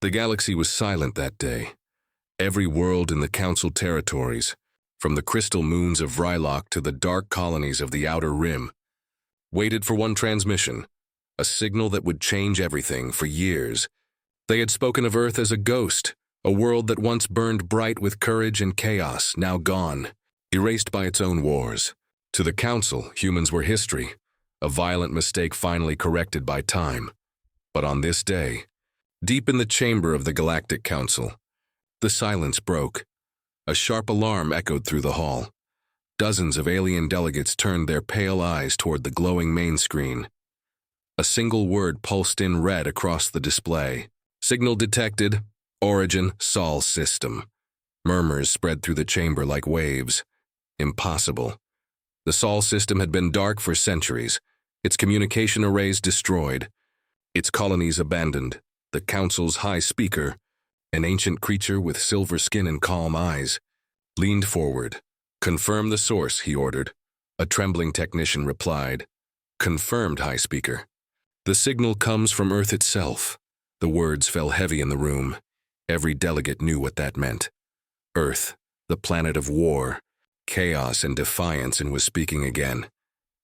The galaxy was silent that day. Every world in the Council territories, from the crystal moons of Vrylock to the dark colonies of the Outer Rim, waited for one transmission, a signal that would change everything for years. They had spoken of Earth as a ghost, a world that once burned bright with courage and chaos, now gone, erased by its own wars. To the Council, humans were history, a violent mistake finally corrected by time. But on this day, deep in the chamber of the Galactic Council, the silence broke. A sharp alarm echoed through the hall. Dozens of alien delegates turned their pale eyes toward the glowing main screen. A single word pulsed in red across the display. Signal detected. Origin Sol system. Murmurs spread through the chamber like waves. Impossible. The Sol system had been dark for centuries, its communication arrays destroyed, its colonies abandoned. The Council's high speaker, an ancient creature with silver skin and calm eyes, leaned forward. "Confirm the source," he ordered. A trembling technician replied, "Confirmed, High Speaker." "The signal comes from Earth itself." The words fell heavy in the room. Every delegate knew what that meant. Earth, the planet of war, chaos and defiance, and was speaking again.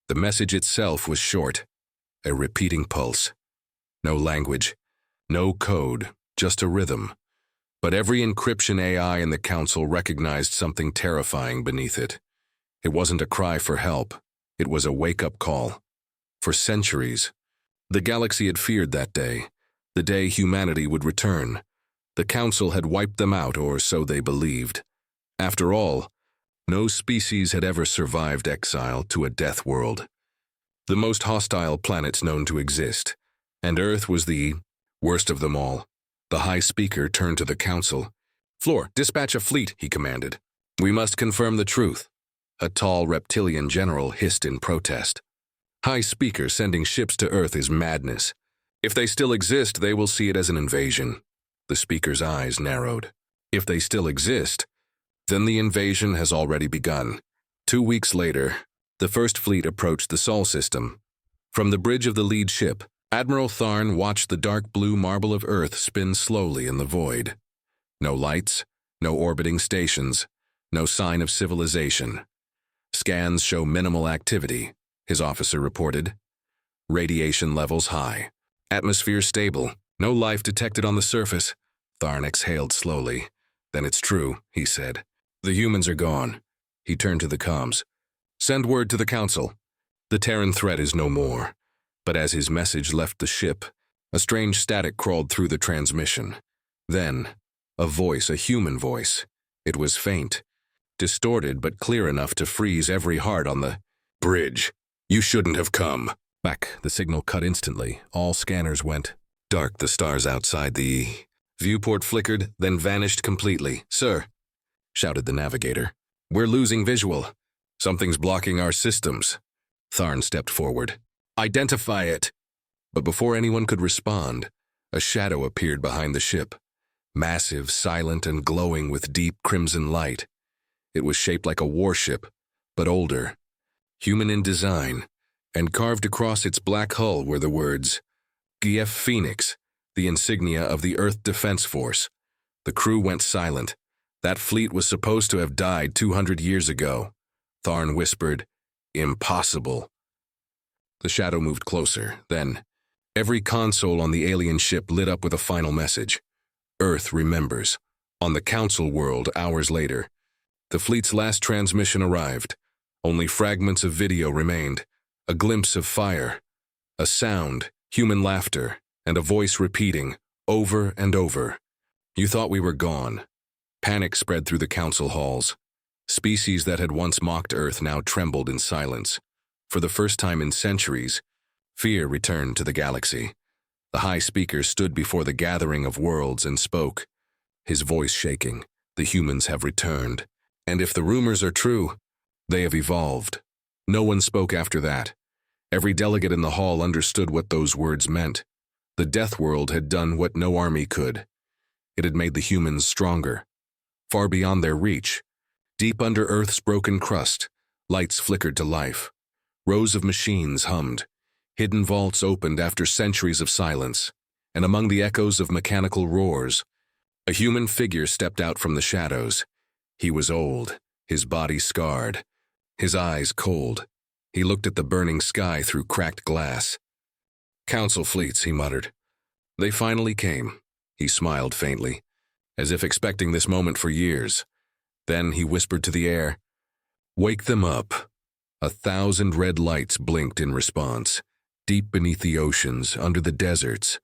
The message itself was short, a repeating pulse. No language, no code, just a rhythm. But every encryption AI in the Council recognized something terrifying beneath it. It wasn't a cry for help. It was a wake-up call. For centuries, the galaxy had feared that day, the day humanity would return. The Council had wiped them out, or so they believed. After all, no species had ever survived exile to a death world. The most hostile planets known to exist, and Earth was the worst of them all. The High Speaker turned to the Council. "Floor, dispatch a fleet," he commanded. "We must confirm the truth." A tall reptilian general hissed in protest. "High Speaker, sending ships to Earth is madness. If they still exist, they will see it as an invasion." The Speaker's eyes narrowed. "If they still exist, then the invasion has already begun." 2 weeks later, the first fleet approached the Sol system. From the bridge of the lead ship, Admiral Tharn watched the dark blue marble of Earth spin slowly in the void. No lights, no orbiting stations, no sign of civilization. "Scans show minimal activity," his officer reported. "Radiation levels high. Atmosphere stable. No life detected on the surface." Tharn exhaled slowly. "Then it's true," he said. "The humans are gone." He turned to the comms. "Send word to the Council. The Terran threat is no more." But as his message left the ship, a strange static crawled through the transmission. Then, a voice, a human voice. It was faint, distorted but clear enough to freeze every heart on the bridge. "You shouldn't have come." Back, the signal cut instantly. All scanners went dark. The stars outside the viewport flickered, then vanished completely. "Sir," shouted the navigator, "we're losing visual. Something's blocking our systems." Tharn stepped forward. "Identify it." But before anyone could respond, a shadow appeared behind the ship. Massive, silent, and glowing with deep crimson light. It was shaped like a warship, but older, human in design, and carved across its black hull were the words, "GF Phoenix, the insignia of the Earth Defense Force." The crew went silent. That fleet was supposed to have died 200 years ago. Tharn whispered, "Impossible." The shadow moved closer. Then, every console on the alien ship lit up with a final message. "Earth remembers." On the Council world, hours later, the fleet's last transmission arrived. Only fragments of video remained. A glimpse of fire, a sound, human laughter, and a voice repeating, over and over, "You thought we were gone." Panic spread through the Council halls. Species that had once mocked Earth now trembled in silence. For the first time in centuries, fear returned to the galaxy. The High Speaker stood before the gathering of worlds and spoke, his voice shaking. "The humans have returned. And if the rumors are true, they have evolved." No one spoke after that. Every delegate in the hall understood what those words meant. The Death World had done what no army could. It had made the humans stronger, far beyond their reach. Deep under Earth's broken crust, lights flickered to life. Rows of machines hummed. Hidden vaults opened after centuries of silence. and among the echoes of mechanical roars, a human figure stepped out from the shadows. He was old, his body scarred, his eyes cold. He looked at the burning sky through cracked glass. "Council fleets," he muttered. "They finally came." He smiled faintly, as if expecting this moment for years. Then he whispered to the air, "Wake them up." 1,000 red lights blinked in response, deep beneath the oceans, under the deserts.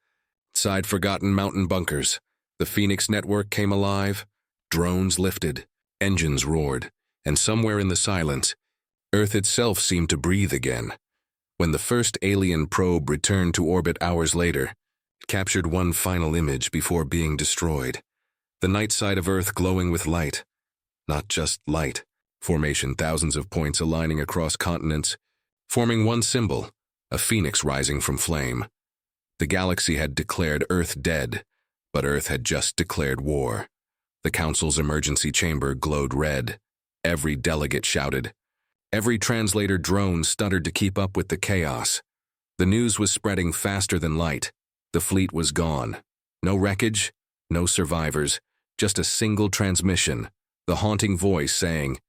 Inside forgotten mountain bunkers, the Phoenix network came alive. Drones lifted, engines roared, and somewhere in the silence, Earth itself seemed to breathe again. When the first alien probe returned to orbit hours later, it captured one final image before being destroyed. The night side of Earth glowing with light. Not just light. Formation, thousands of points aligning across continents, forming one symbol, a phoenix rising from flame. The galaxy had declared Earth dead, but Earth had just declared war. The Council's emergency chamber glowed red. Every delegate shouted. Every translator drone stuttered to keep up with the chaos. The news was spreading faster than light. The fleet was gone. No wreckage, no survivors, just a single transmission, the haunting voice saying,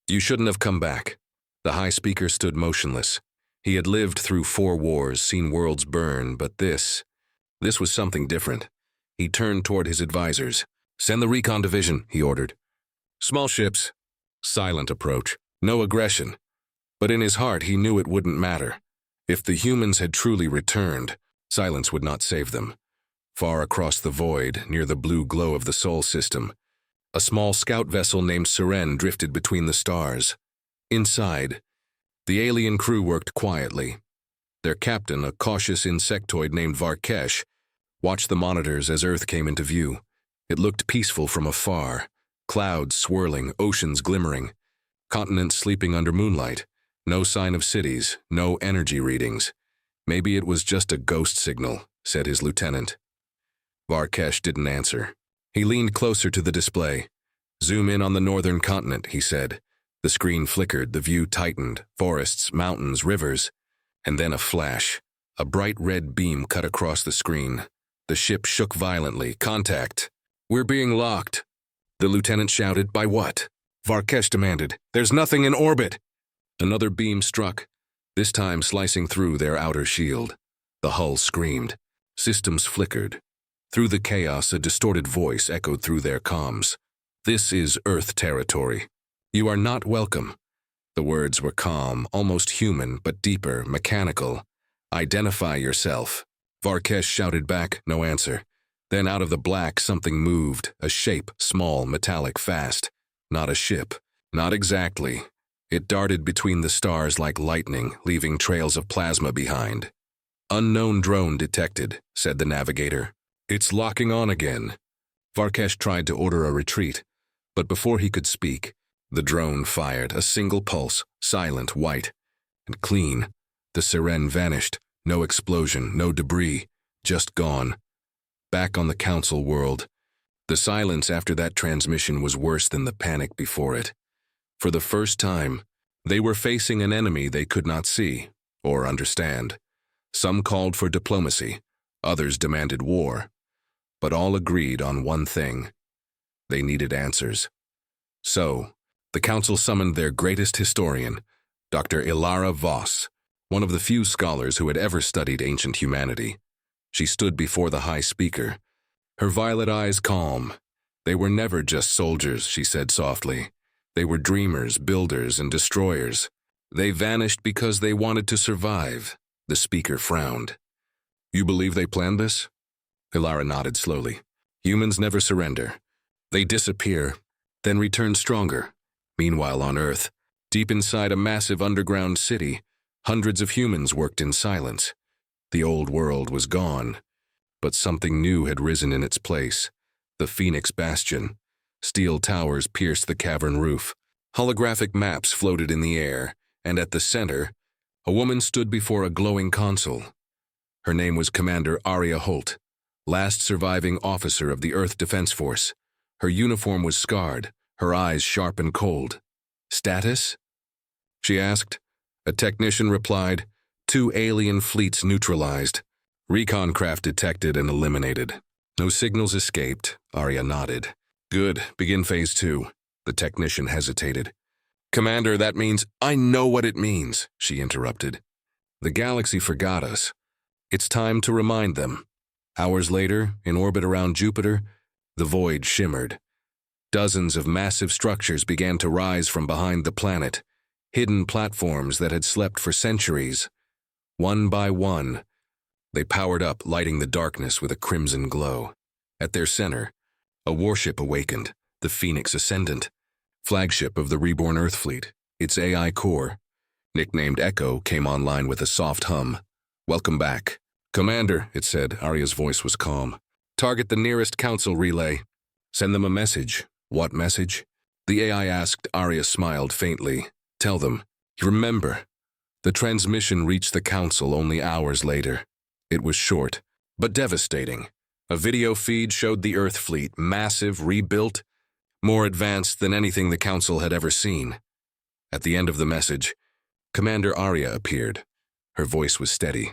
"You shouldn't have come back." The high speaker stood motionless. He had lived through 4 wars, seen worlds burn, but this was something different. He turned toward his advisors. "Send the recon division," he ordered. Small ships. Silent approach. No aggression. But in his heart he knew it wouldn't matter. If the humans had truly returned, silence would not save them. Far across the void, near the blue glow of the Sol system, a small scout vessel named Siren drifted between the stars. Inside, the alien crew worked quietly. Their captain, a cautious insectoid named Varkesh, watched the monitors as Earth came into view. It looked peaceful from afar. Clouds swirling, oceans glimmering, continents sleeping under moonlight. No sign of cities, no energy readings. "Maybe it was just a ghost signal," said his lieutenant. Varkesh didn't answer. He leaned closer to the display. "Zoom in on the northern continent," he said. The screen flickered, the view tightened, forests, mountains, rivers, and then a flash. A bright red beam cut across the screen. The ship shook violently. "Contact." "We're being locked," the lieutenant shouted. "By what?" Varkesh demanded. "There's nothing in orbit." Another beam struck, this time slicing through their outer shield. The hull screamed. Systems flickered. Through the chaos, a distorted voice echoed through their comms. "This is Earth territory. You are not welcome." The words were calm, almost human, but deeper, mechanical. "Identify yourself." Varkesh shouted back, no answer. Then out of the black something moved, a shape, small, metallic, fast. Not a ship. Not exactly. It darted between the stars like lightning, leaving trails of plasma behind. "Unknown drone detected," said the navigator. "It's locking on again." Varkesh tried to order a retreat, but before he could speak, the drone fired, a single pulse, silent, white, and clean. The Siren vanished. No explosion, no debris, just gone. Back on the Council world, the silence after that transmission was worse than the panic before it. For the first time, they were facing an enemy they could not see or understand. Some called for diplomacy, others demanded war, but all agreed on one thing. They needed answers. So, the Council summoned their greatest historian, Dr. Ilara Voss, one of the few scholars who had ever studied ancient humanity. She stood before the high speaker, her violet eyes calm. "They were never just soldiers," she said softly. "They were dreamers, builders, and destroyers. They vanished because they wanted to survive." The speaker frowned. "You believe they planned this?" Ilara nodded slowly. "Humans never surrender. They disappear, then return stronger." Meanwhile on Earth, deep inside a massive underground city, hundreds of humans worked in silence. The old world was gone, but something new had risen in its place. The Phoenix Bastion. Steel towers pierced the cavern roof. Holographic maps floated in the air, and at the center, a woman stood before a glowing console. Her name was Commander Aria Holt, last surviving officer of the Earth Defense Force. Her uniform was scarred, her eyes sharp and cold. "Status?" she asked. A technician replied, "2 alien fleets neutralized. Recon craft detected and eliminated. No signals escaped, Arya nodded. Good, begin phase 2. The technician hesitated. Commander, that means— I know what it means, she interrupted. The galaxy forgot us. It's time to remind them. Hours later, in orbit around Jupiter, the void shimmered. Dozens of massive structures began to rise from behind the planet, hidden platforms that had slept for centuries. One by one, they powered up, lighting the darkness with a crimson glow. At their center, a warship awakened, the Phoenix Ascendant, flagship of the reborn Earth fleet. Its AI core, nicknamed Echo, came online with a soft hum. Welcome back. Commander, it said. Arya's voice was calm. Target the nearest council relay. Send them a message. What message? The AI asked. Arya smiled faintly. Tell them. Remember. The transmission reached the council only hours later. It was short, but devastating. A video feed showed the Earth fleet, massive, rebuilt, more advanced than anything the council had ever seen. At the end of the message, Commander Arya appeared. Her voice was steady.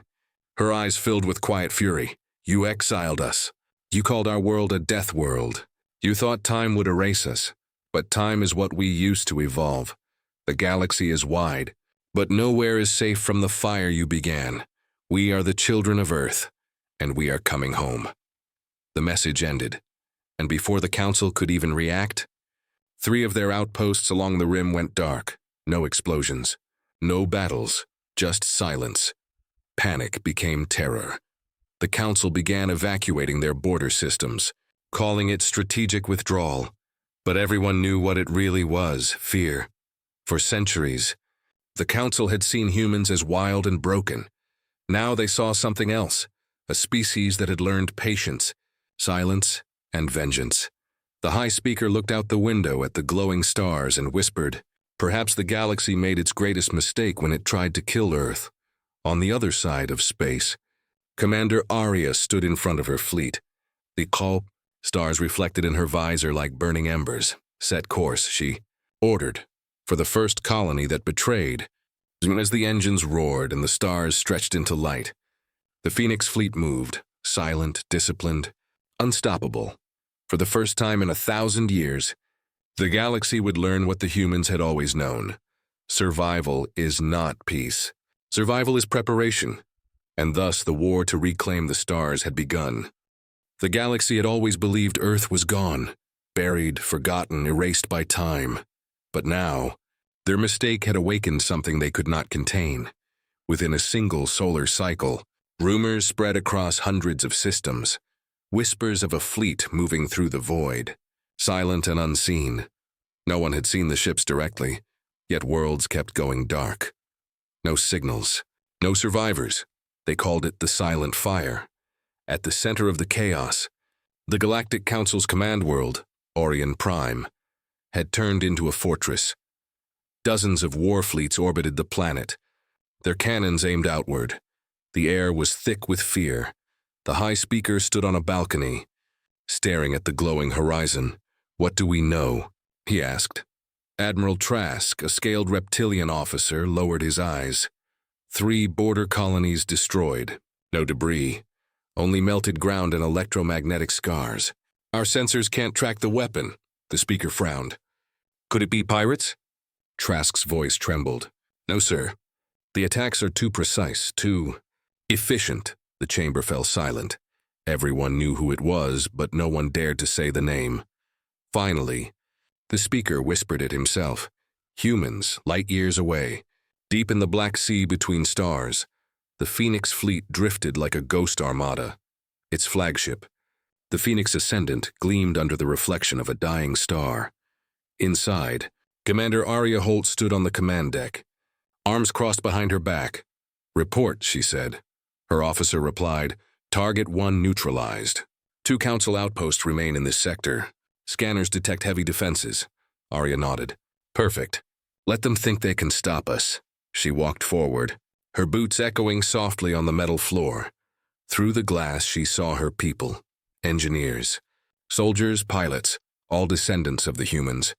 Her eyes filled with quiet fury. You exiled us. You called our world a death world. You thought time would erase us, but time is what we use to evolve. The galaxy is wide, but nowhere is safe from the fire you began. We are the children of Earth, and we are coming home. The message ended, and before the council could even react, 3 of their outposts along the rim went dark. No explosions, no battles, just silence. Panic became terror. The council began evacuating their border systems, calling it strategic withdrawal. But everyone knew what it really was, fear. For centuries, the council had seen humans as wild and broken. Now they saw something else, a species that had learned patience, silence, and vengeance. The High Speaker looked out the window at the glowing stars and whispered, perhaps the galaxy made its greatest mistake when it tried to kill Earth. On the other side of space, Commander Arya stood in front of her fleet. The call, stars reflected in her visor like burning embers. Set course, she ordered, for the first colony that betrayed. As the engines roared and the stars stretched into light, the Phoenix fleet moved, silent, disciplined, unstoppable. For the first time in 1,000 years, the galaxy would learn what the humans had always known. Survival is not peace. Survival is preparation, and thus the war to reclaim the stars had begun. The galaxy had always believed Earth was gone, buried, forgotten, erased by time. But now, their mistake had awakened something they could not contain. Within a single solar cycle, rumors spread across hundreds of systems, whispers of a fleet moving through the void, silent and unseen. No one had seen the ships directly, yet worlds kept going dark. No signals, no survivors. They called it the Silent Fire. At the center of the chaos, the Galactic Council's command world, Orion Prime, had turned into a fortress. Dozens of war fleets orbited the planet, their cannons aimed outward. The air was thick with fear. The High Speaker stood on a balcony, staring at the glowing horizon. What do we know? He asked. Admiral Trask, a scaled reptilian officer, lowered his eyes. 3 border colonies destroyed. No debris, only melted ground and electromagnetic scars. Our sensors can't track the weapon, the speaker frowned. Could it be pirates? Trask's voice trembled. No, sir. The attacks are too precise, too efficient. The chamber fell silent. Everyone knew who it was, but no one dared to say the name. Finally, the speaker whispered it himself. Humans, light years away, deep in the Black Sea between stars, the Phoenix fleet drifted like a ghost armada. Its flagship, the Phoenix Ascendant, gleamed under the reflection of a dying star. Inside, Commander Arya Holt stood on the command deck, arms crossed behind her back. Report, she said. Her officer replied, Target 1 neutralized. 2 council outposts remain in this sector. Scanners detect heavy defenses. Arya nodded. Perfect. Let them think they can stop us. She walked forward, her boots echoing softly on the metal floor. Through the glass she saw her people, engineers, soldiers, pilots, all descendants of the humans,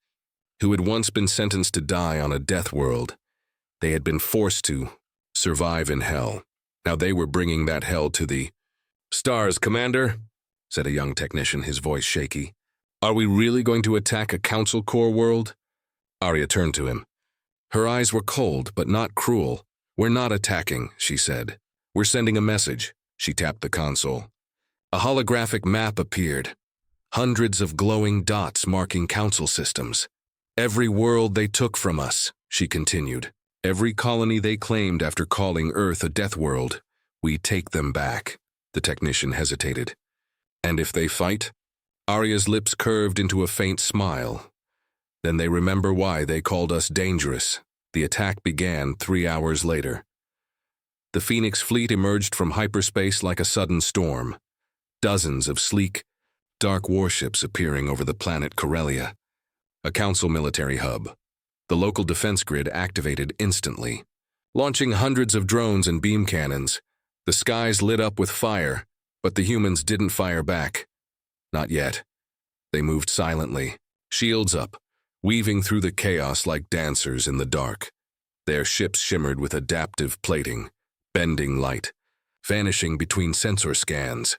who had once been sentenced to die on a death world. They had been forced to survive in hell. Now they were bringing that hell to the "Stars, Commander," said a young technician, his voice shaky. "Are we really going to attack a Council core world?" Arya turned to him. Her eyes were cold, but not cruel. "We're not attacking," she said. "We're sending a message." She tapped the console. A holographic map appeared. Hundreds of glowing dots marking Council systems. "Every world they took from us," she continued. "Every colony they claimed after calling Earth a death world, we take them back." The technician hesitated. "And if they fight?" Arya's lips curved into a faint smile. "Then they remember why they called us dangerous." The attack began 3 hours later. The Phoenix fleet emerged from hyperspace like a sudden storm. Dozens of sleek, dark warships appearing over the planet Corellia, a Council military hub. The local defense grid activated instantly. Launching hundreds of drones and beam cannons, the skies lit up with fire, but the humans didn't fire back. Not yet. They moved silently, shields up, weaving through the chaos like dancers in the dark. Their ships shimmered with adaptive plating, bending light, vanishing between sensor scans.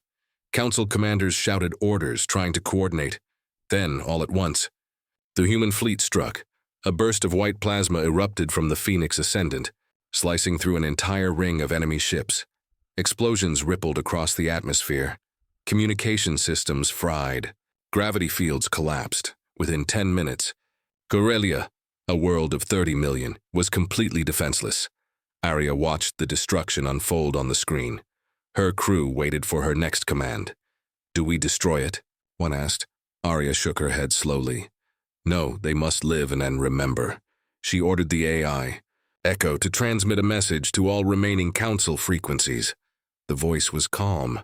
Council commanders shouted orders, trying to coordinate. Then, all at once, the human fleet struck. A burst of white plasma erupted from the Phoenix Ascendant, slicing through an entire ring of enemy ships. Explosions rippled across the atmosphere. Communication systems fried. Gravity fields collapsed. Within 10 minutes, Corellia, a world of 30 million, was completely defenseless. Arya watched the destruction unfold on the screen. Her crew waited for her next command. "Do we destroy it?" one asked. Arya shook her head slowly. "No, they must live and remember." She ordered the AI, Echo, to transmit a message to all remaining Council frequencies. The voice was calm,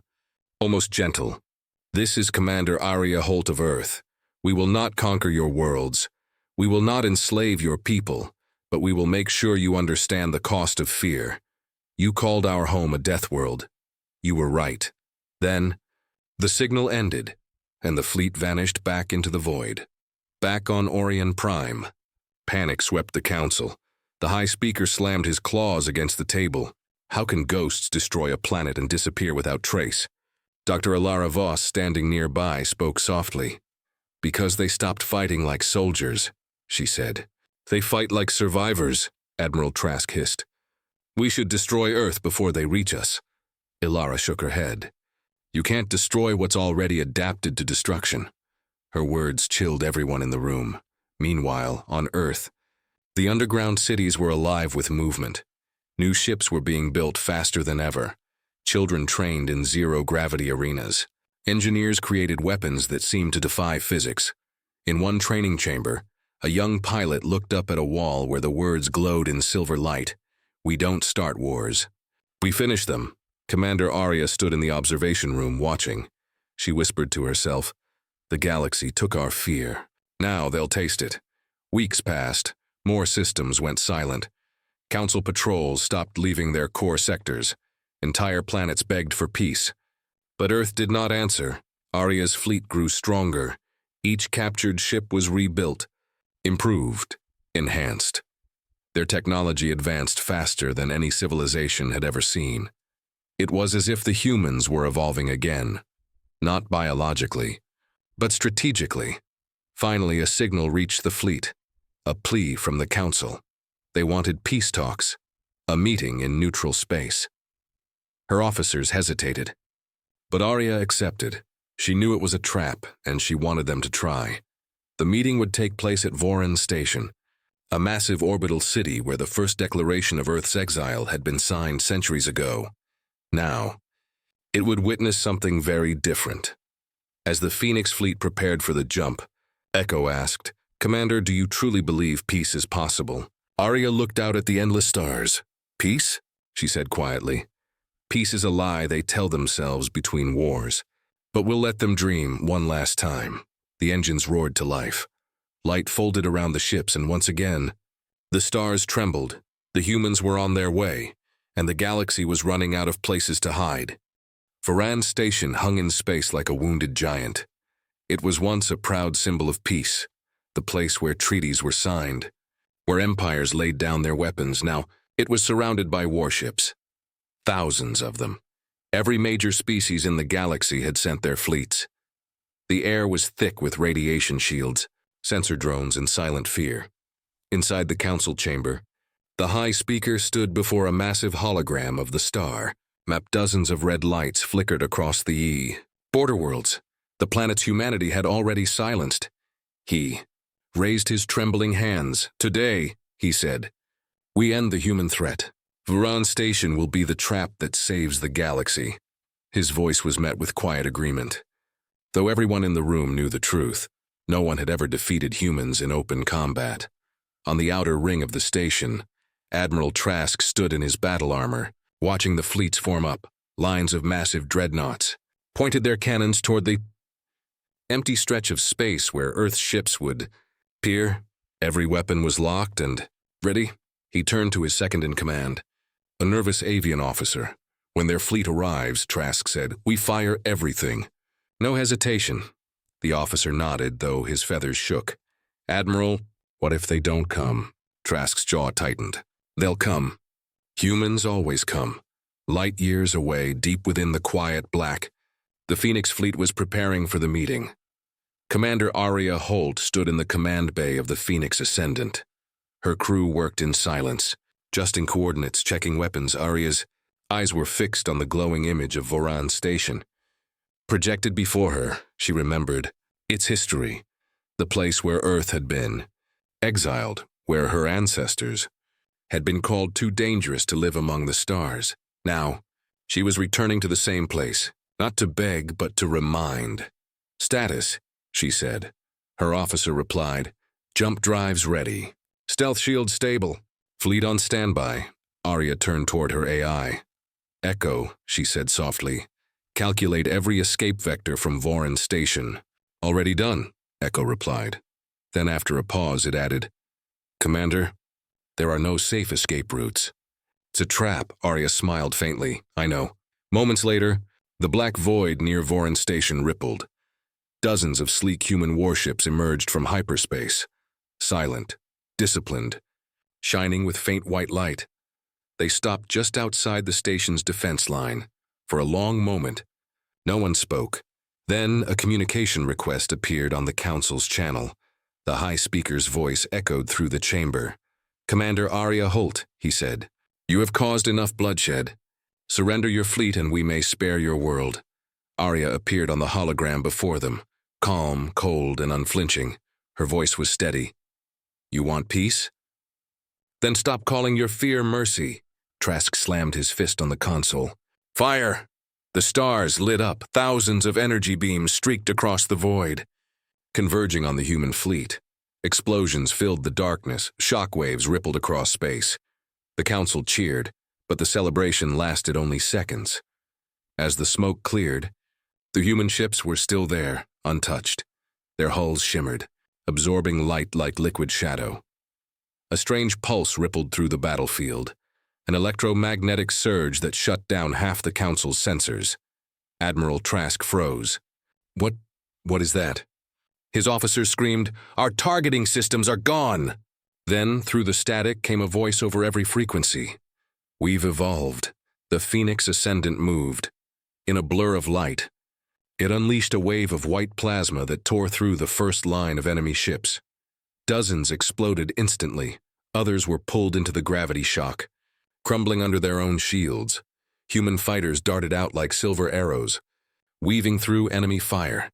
almost gentle. "This is Commander Arya Holt of Earth. We will not conquer your worlds. We will not enslave your people, but we will make sure you understand the cost of fear. You called our home a death world. You were right." Then, the signal ended, and the fleet vanished back into the void. Back on Orion Prime, panic swept the Council. The High Speaker slammed his claws against the table. How can ghosts destroy a planet and disappear without trace? Dr. Alara Voss, standing nearby, spoke softly. "Because they stopped fighting like soldiers," she said. "They fight like survivors," Admiral Trask hissed. "We should destroy Earth before they reach us." Ilara shook her head. "You can't destroy what's already adapted to destruction." Her words chilled everyone in the room. Meanwhile, on Earth, the underground cities were alive with movement. New ships were being built faster than ever. Children trained in zero-gravity arenas. Engineers created weapons that seemed to defy physics. In one training chamber, a young pilot looked up at a wall where the words glowed in silver light. "We don't start wars. We finish them." Commander Arya stood in the observation room watching. She whispered to herself, "The galaxy took our fear. Now they'll taste it." Weeks passed. More systems went silent. Council patrols stopped leaving their core sectors. Entire planets begged for peace. But Earth did not answer. Arya's fleet grew stronger. Each captured ship was rebuilt, improved, enhanced. Their technology advanced faster than any civilization had ever seen. It was as if the humans were evolving again, not biologically, but strategically. Finally, a signal reached the fleet, a plea from the Council. They wanted peace talks, a meeting in neutral space. Her officers hesitated, but Arya accepted. She knew it was a trap, and she wanted them to try. The meeting would take place at Voron Station, a massive orbital city where the first declaration of Earth's exile had been signed centuries ago. Now, it would witness something very different. As the Phoenix fleet prepared for the jump, Echo asked, "Commander, do you truly believe peace is possible?" Arya looked out at the endless stars. "Peace?" she said quietly. "Peace is a lie they tell themselves between wars. But we'll let them dream one last time." The engines roared to life. Light folded around the ships, and once again, the stars trembled. The humans were on their way, and the galaxy was running out of places to hide. Voron Station hung in space like a wounded giant. It was once a proud symbol of peace, the place where treaties were signed, where empires laid down their weapons. Now, it was surrounded by warships. Thousands of them. Every major species in the galaxy had sent their fleets. The air was thick with radiation shields, sensor drones, and silent fear. Inside the council chamber, the High Speaker stood before a massive hologram of the star. Dozens of red lights flickered across the border worlds. The planet's humanity had already silenced. He raised his trembling hands. "Today," he said, "we end the human threat. Voron Station will be the trap that saves the galaxy." His voice was met with quiet agreement. Though everyone in the room knew the truth, no one had ever defeated humans in open combat. On the outer ring of the station, Admiral Trask stood in his battle armor, watching the fleets form up. Lines of massive dreadnoughts pointed their cannons toward the empty stretch of space where Earth's ships would appear. Every weapon was locked and ready. He turned to his second-in-command, a nervous avian officer. "When their fleet arrives," Trask said, "we fire everything. No hesitation." The officer nodded, though his feathers shook. "Admiral, what if they don't come?" Trask's jaw tightened. "They'll come. Humans always come." Light years away, deep within the quiet black, the Phoenix fleet was preparing for the meeting. Commander Aria Holt stood in the command bay of the Phoenix Ascendant. Her crew worked in silence, adjusting coordinates, checking weapons. Aria's eyes were fixed on the glowing image of Voron Station. Projected before her, she remembered its history, the place where Earth had been, exiled, where her ancestors had been called too dangerous to live among the stars. Now, she was returning to the same place, not to beg, but to remind. "Status," she said. Her officer replied, "Jump drives ready. Stealth shield stable. Fleet on standby." Aria turned toward her AI. "Echo," she said softly. "Calculate every escape vector from Voron Station." "Already done," Echo replied. Then after a pause it added, "Commander, there are no safe escape routes." "It's a trap," Aria smiled faintly. "I know." Moments later, the black void near Voron Station rippled. Dozens of sleek human warships emerged from hyperspace, silent, disciplined, shining with faint white light. They stopped just outside the station's defense line. For a long moment, no one spoke. Then a communication request appeared on the Council's channel. The High Speaker's voice echoed through the chamber. "Commander Aria Holt," he said, "you have caused enough bloodshed. Surrender your fleet and we may spare your world." Aria appeared on the hologram before them, calm, cold, and unflinching. Her voice was steady. "You want peace? Then stop calling your fear mercy." Trask slammed his fist on the console. "Fire!" The stars lit up. Thousands of energy beams streaked across the void, converging on the human fleet. Explosions filled the darkness. Shockwaves rippled across space. The council cheered, but the celebration lasted only seconds. As the smoke cleared, the human ships were still there, untouched. Their hulls shimmered, absorbing light like liquid shadow. A strange pulse rippled through the battlefield, an electromagnetic surge that shut down half the council's sensors. Admiral Trask froze. What is that?" His officers screamed, "Our targeting systems are gone!" Then, through the static, came a voice over every frequency. "We've evolved." The Phoenix Ascendant moved. In a blur of light, it unleashed a wave of white plasma that tore through the first line of enemy ships. Dozens exploded instantly. Others were pulled into the gravity shock, crumbling under their own shields. Human fighters darted out like silver arrows, weaving through enemy fire.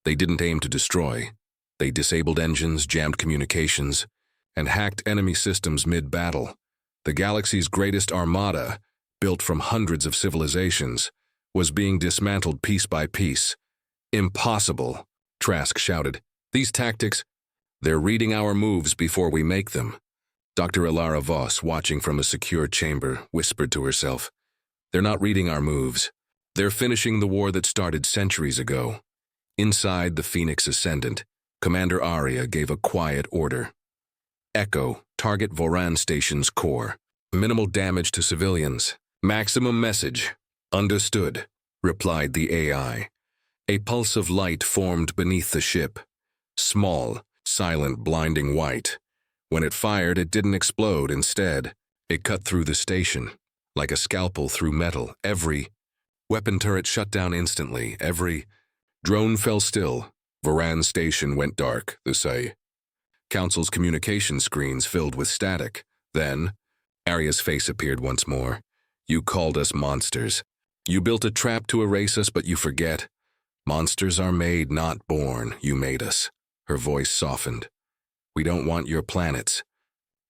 They didn't aim to destroy. They disabled engines, jammed communications, and hacked enemy systems mid-battle. The galaxy's greatest armada, built from hundreds of civilizations, was being dismantled piece by piece. "Impossible," Trask shouted. "These tactics, they're reading our moves before we make them." Dr. Ilara Voss, watching from a secure chamber, whispered to herself, "They're not reading our moves. They're finishing the war that started centuries ago." Inside the Phoenix Ascendant, Commander Aria gave a quiet order. "Echo, target Voron Station's core. Minimal damage to civilians. Maximum message." "Understood," replied the AI. A pulse of light formed beneath the ship. Small, silent, blinding white. When it fired, it didn't explode. Instead, it cut through the station, like a scalpel through metal. Every Weapon turret shut down instantly. Every drone fell still. Varan station went dark, the say. Council's communication screens filled with static. Then, Arya's face appeared once more. You called us monsters. You built a trap to erase us, but you forget. Monsters are made, not born. You made us. Her voice softened. We don't want your planets.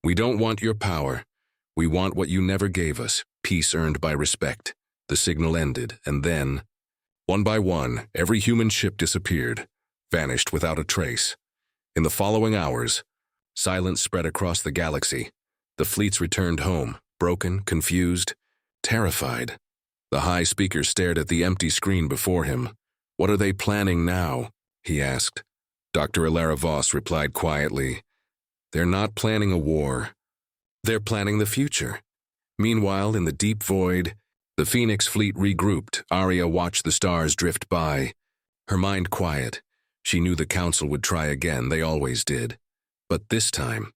We don't want your power. We want what you never gave us, peace earned by respect. The signal ended, and then, one by one, every human ship disappeared, vanished without a trace. In the following hours, silence spread across the galaxy. The fleets returned home, broken, confused, terrified. The high speaker stared at the empty screen before him. What are they planning now? He asked. Dr. Ilara Voss replied quietly. They're not planning a war. They're planning the future. Meanwhile, in the deep void, the Phoenix fleet regrouped. Arya watched the stars drift by. Her mind quiet. She knew the Council would try again. They always did. But this time,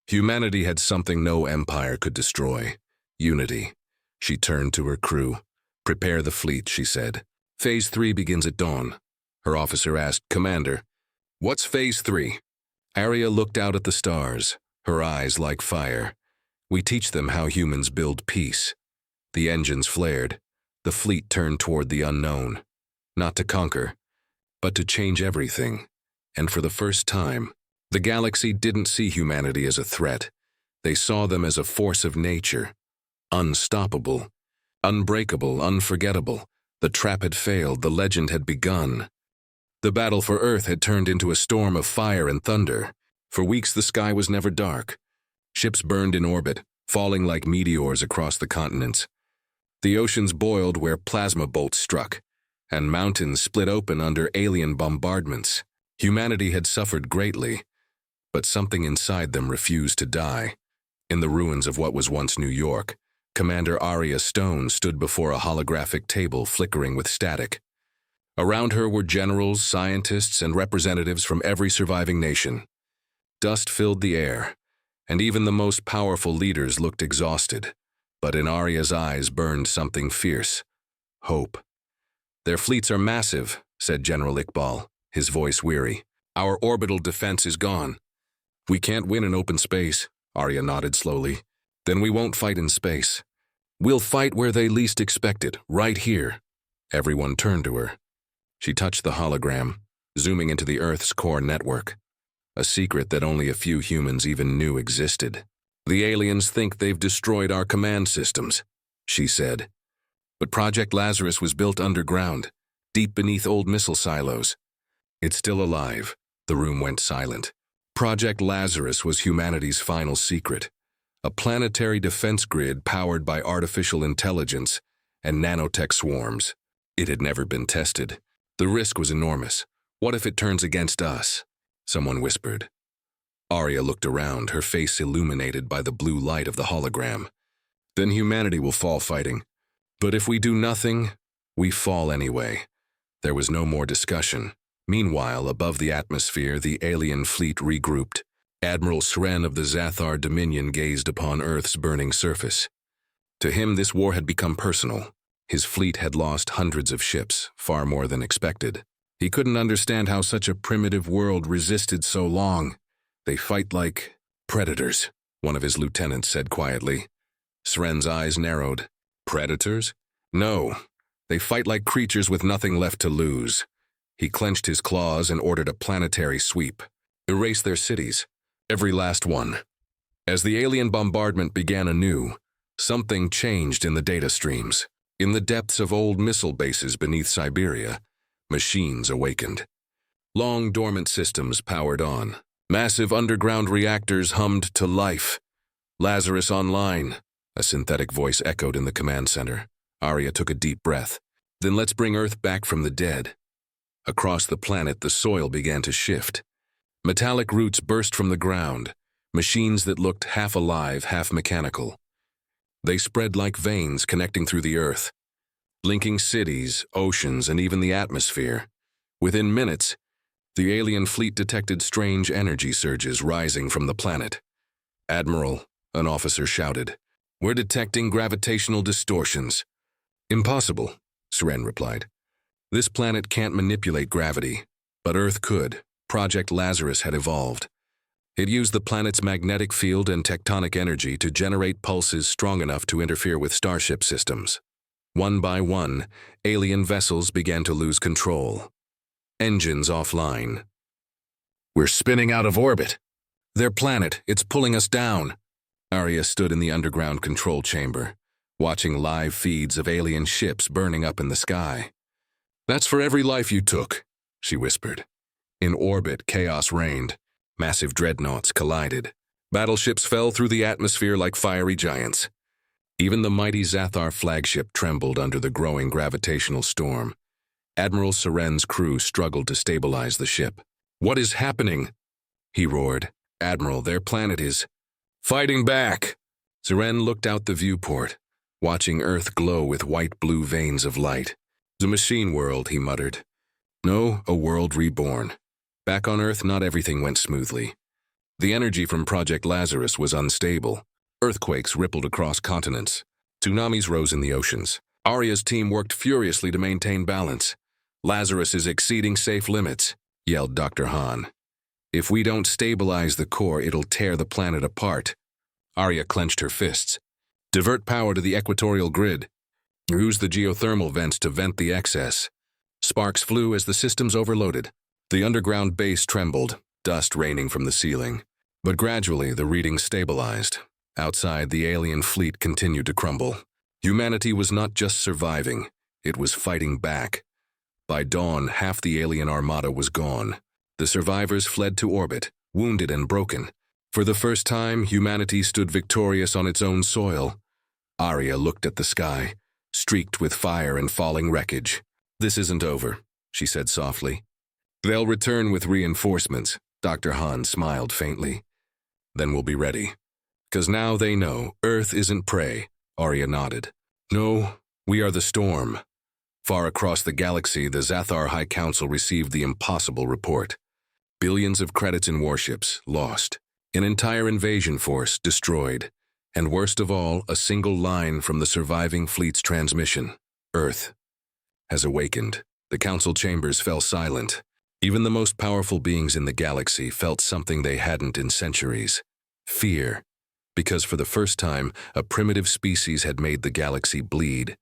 humanity had something no empire could destroy. Unity. She turned to her crew. Prepare the fleet, she said. Phase 3 begins at dawn. Her officer asked, Commander, what's Phase 3? Arya looked out at the stars, her eyes like fire. We teach them how humans build peace. The engines flared. The fleet turned toward the unknown. Not to conquer, but to change everything. And for the first time, the galaxy didn't see humanity as a threat. They saw them as a force of nature. Unstoppable. Unbreakable, unforgettable. The trap had failed, the legend had begun. The battle for Earth had turned into a storm of fire and thunder. For weeks the sky was never dark. Ships burned in orbit, falling like meteors across the continents. The oceans boiled where plasma bolts struck, and mountains split open under alien bombardments. Humanity had suffered greatly, but something inside them refused to die. In the ruins of what was once New York, Commander Arya Stone stood before a holographic table flickering with static. Around her were generals, scientists, and representatives from every surviving nation. Dust filled the air, and even the most powerful leaders looked exhausted. But in Arya's eyes burned something fierce. Hope. Their fleets are massive, said General Iqbal, his voice weary. Our orbital defense is gone. We can't win in open space, Arya nodded slowly. Then we won't fight in space. We'll fight where they least expect it, right here. Everyone turned to her. She touched the hologram, zooming into the Earth's core network. A secret that only a few humans even knew existed. The aliens think they've destroyed our command systems, she said. But Project Lazarus was built underground, deep beneath old missile silos. It's still alive. The room went silent. Project Lazarus was humanity's final secret. A planetary defense grid powered by artificial intelligence and nanotech swarms. It had never been tested. The risk was enormous. What if it turns against us? Someone whispered. Arya looked around, her face illuminated by the blue light of the hologram. Then humanity will fall fighting. But if we do nothing, we fall anyway. There was no more discussion. Meanwhile, above the atmosphere, the alien fleet regrouped. Admiral Sren of the Zathar Dominion gazed upon Earth's burning surface. To him, this war had become personal. His fleet had lost hundreds of ships, far more than expected. He couldn't understand how such a primitive world resisted so long. They fight like predators, one of his lieutenants said quietly. Sren's eyes narrowed. Predators? No. They fight like creatures with nothing left to lose. He clenched his claws and ordered a planetary sweep. Erase their cities. Every last one. As the alien bombardment began anew, something changed in the data streams. In the depths of old missile bases beneath Siberia, machines awakened. Long dormant systems powered on. Massive underground reactors hummed to life. Lazarus online, a synthetic voice echoed in the command center. Arya took a deep breath. Then let's bring Earth back from the dead. Across the planet, the soil began to shift. Metallic roots burst from the ground, machines that looked half alive, half mechanical. They spread like veins connecting through the Earth, linking cities, oceans, and even the atmosphere. Within minutes, the alien fleet detected strange energy surges rising from the planet. Admiral, an officer shouted, we're detecting gravitational distortions. Impossible, Seren replied. This planet can't manipulate gravity, but Earth could. Project Lazarus had evolved. It used the planet's magnetic field and tectonic energy to generate pulses strong enough to interfere with starship systems. One by one, alien vessels began to lose control. Engines offline. We're spinning out of orbit. Their planet, it's pulling us down. Arya stood in the underground control chamber, watching live feeds of alien ships burning up in the sky. That's for every life you took, she whispered. In orbit, chaos reigned. Massive dreadnoughts collided. Battleships fell through the atmosphere like fiery giants. Even the mighty Zathar flagship trembled under the growing gravitational storm. Admiral Seren's crew struggled to stabilize the ship. What is happening? He roared. Admiral, their planet is fighting back. Seren looked out the viewport, watching Earth glow with white-blue veins of light. The machine world, he muttered. No, a world reborn. Back on Earth, not everything went smoothly. The energy from Project Lazarus was unstable. Earthquakes rippled across continents. Tsunamis rose in the oceans. Arya's team worked furiously to maintain balance. Lazarus is exceeding safe limits, yelled Dr. Han. If we don't stabilize the core, it'll tear the planet apart. Arya clenched her fists. Divert power to the equatorial grid. Use the geothermal vents to vent the excess. Sparks flew as the systems overloaded. The underground base trembled, dust raining from the ceiling. But gradually, the readings stabilized. Outside, the alien fleet continued to crumble. Humanity was not just surviving, it was fighting back. By dawn, half the alien armada was gone. The survivors fled to orbit, wounded and broken. For the first time, humanity stood victorious on its own soil. Arya looked at the sky, streaked with fire and falling wreckage. This isn't over, she said softly. They'll return with reinforcements, Dr. Han smiled faintly. Then we'll be ready. 'Cause now they know Earth isn't prey, Arya nodded. No, we are the storm. Far across the galaxy, the Zathar High Council received the impossible report. Billions of credits in warships, lost. An entire invasion force, destroyed. And worst of all, a single line from the surviving fleet's transmission. Earth has awakened. The council chambers fell silent. Even the most powerful beings in the galaxy felt something they hadn't in centuries. Fear. Because for the first time, a primitive species had made the galaxy bleed.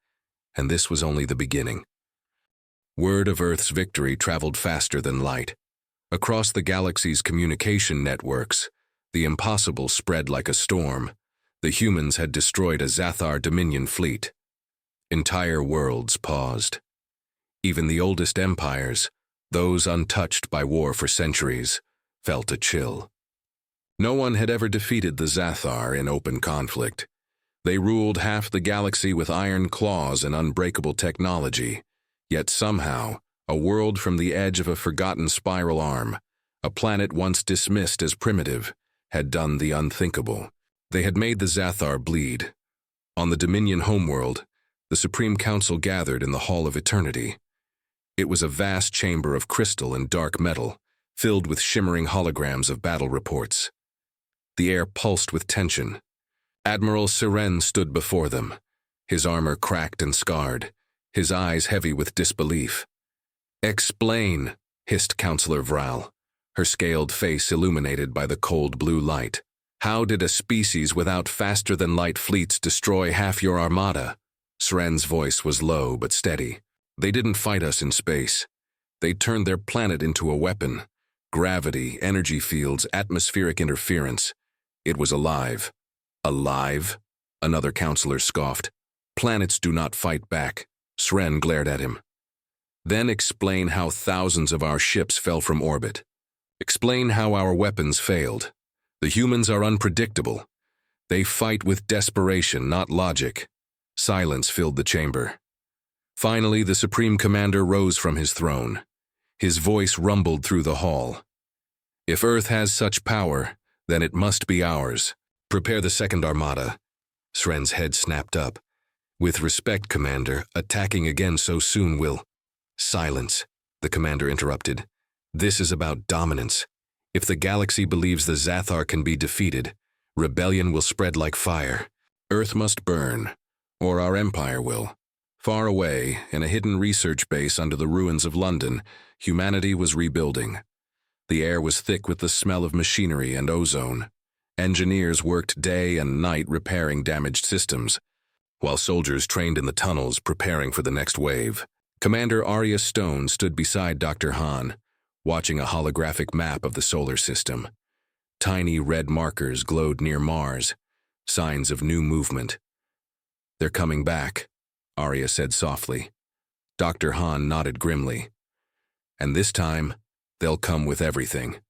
And this was only the beginning. Word of Earth's victory traveled faster than light. Across the galaxy's communication networks, the impossible spread like a storm. The humans had destroyed a Zathar Dominion fleet. Entire worlds paused. Even the oldest empires, those untouched by war for centuries, felt a chill. No one had ever defeated the Zathar in open conflict. They ruled half the galaxy with iron claws and unbreakable technology. Yet somehow, a world from the edge of a forgotten spiral arm, a planet once dismissed as primitive, had done the unthinkable. They had made the Zathar bleed. On the Dominion homeworld, the Supreme Council gathered in the Hall of Eternity. It was a vast chamber of crystal and dark metal, filled with shimmering holograms of battle reports. The air pulsed with tension. Admiral Seren stood before them, his armor cracked and scarred, his eyes heavy with disbelief. "Explain," hissed Counselor Vral, her scaled face illuminated by the cold blue light. "How did a species without faster-than-light fleets destroy half your armada?" Seren's voice was low but steady. "They didn't fight us in space. They turned their planet into a weapon. Gravity, energy fields, atmospheric interference. It was alive." "Alive?" Another counselor scoffed. "Planets do not fight back." Seren glared at him. "Then explain how thousands of our ships fell from orbit. Explain how our weapons failed. The humans are unpredictable. They fight with desperation, not logic." Silence filled the chamber. Finally, the Supreme Commander rose from his throne. His voice rumbled through the hall. "If Earth has such power, then it must be ours. Prepare the second armada." Seren's head snapped up. "With respect, Commander, attacking again so soon will—" "Silence," the commander interrupted. "This is about dominance. If the galaxy believes the Zathar can be defeated, rebellion will spread like fire. Earth must burn, or our empire will. Far away, in a hidden research base under the ruins of London, humanity was rebuilding. The air was thick with the smell of machinery and ozone. Engineers worked day and night repairing damaged systems, while soldiers trained in the tunnels preparing for the next wave. Commander Arya Stone stood beside Dr. Hahn, watching a holographic map of the solar system. Tiny red markers glowed near Mars, signs of new movement. "They're coming back," Arya said softly. Dr. Hahn nodded grimly. "And this time, they'll come with everything."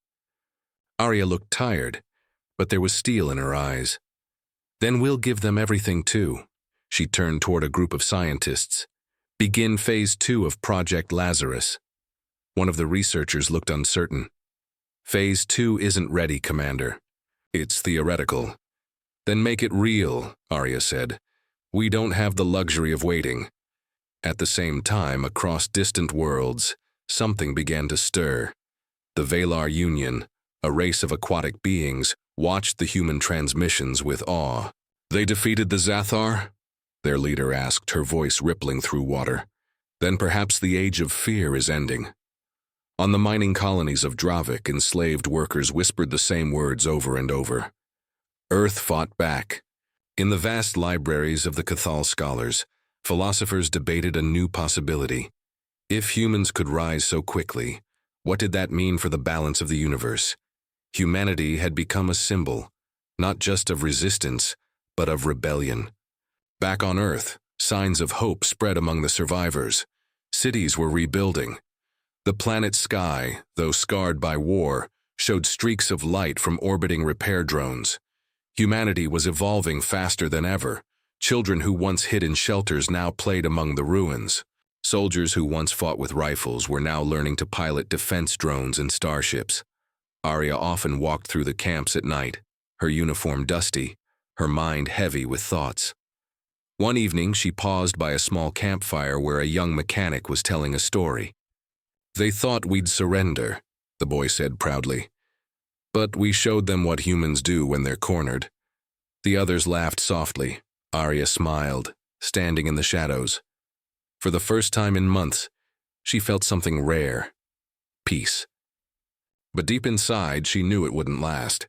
Arya looked tired, but there was steel in her eyes. "Then we'll give them everything too." She turned toward a group of scientists. "Begin Phase 2 of Project Lazarus." One of the researchers looked uncertain. "Phase 2 isn't ready, Commander. It's theoretical." "Then make it real," Arya said. "We don't have the luxury of waiting." At the same time, across distant worlds, something began to stir. The Valar Union, a race of aquatic beings, watched the human transmissions with awe. "They defeated the Zathar?" their leader asked, her voice rippling through water. "Then perhaps the age of fear is ending." On the mining colonies of Dravik, enslaved workers whispered the same words over and over. Earth fought back. In the vast libraries of the Cathal scholars, philosophers debated a new possibility. If humans could rise so quickly, what did that mean for the balance of the universe? Humanity had become a symbol, not just of resistance, but of rebellion. Back on Earth, signs of hope spread among the survivors. Cities were rebuilding. The planet's sky, though scarred by war, showed streaks of light from orbiting repair drones. Humanity was evolving faster than ever. Children who once hid in shelters now played among the ruins. Soldiers who once fought with rifles were now learning to pilot defense drones and starships. Arya often walked through the camps at night, her uniform dusty, her mind heavy with thoughts. One evening, she paused by a small campfire where a young mechanic was telling a story. "They thought we'd surrender," the boy said proudly. "But we showed them what humans do when they're cornered." The others laughed softly. Arya smiled, standing in the shadows. For the first time in months, she felt something rare: peace. But deep inside, she knew it wouldn't last.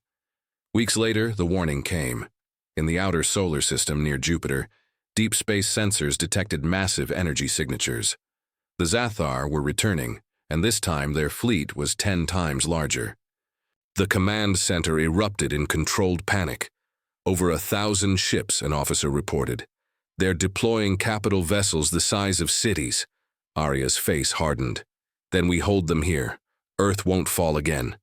Weeks later, the warning came. In the outer solar system near Jupiter, deep space sensors detected massive energy signatures. The Zathar were returning, and this time their fleet was 10 times larger. The command center erupted in controlled panic. "Over 1,000 ships," an officer reported. "They're deploying capital vessels the size of cities." Arya's face hardened. "Then we hold them here. Earth won't fall again."